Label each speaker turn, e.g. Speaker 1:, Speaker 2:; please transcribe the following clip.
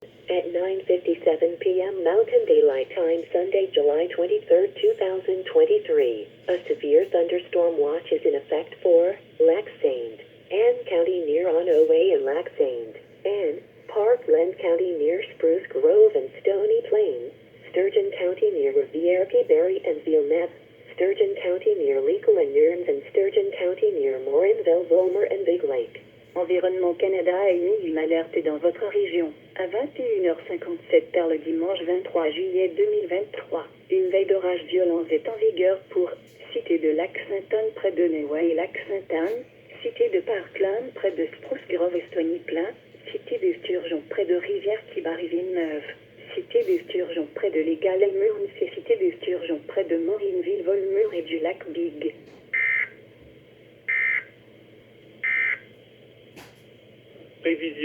Speaker 1: At 9:57 p.m. Mountain Daylight Time, Sunday, July 23, 2023, a severe thunderstorm watch is in effect for Lac Saint, Anne County near Onoway and Lac Saint, Anne, Parkland County near Spruce Grove and Stony Plain, Sturgeon County near Rivière-Berry and Villeneuve, Sturgeon County near Legal and Nurnes and Sturgeon County near Morinville, Vollmer and Big Lake. Environnement Canada a émis une alerte dans votre région. À 21h57 le dimanche 23 juillet 2023, une veille d'orage violent est en vigueur pour Cité de Lac-Sainte-Anne près de Neway et Lac-Sainte-Anne, Cité de Parkland près de Spruce Grove et Stony Plain, Cité de Sturgeon près de Rivière-Villeneuve, Cité de Sturgeon près de Légal et Murnes et Cité de Sturgeon près de Morinville, Vollmer et du lac Big.
Speaker 2: Prévision.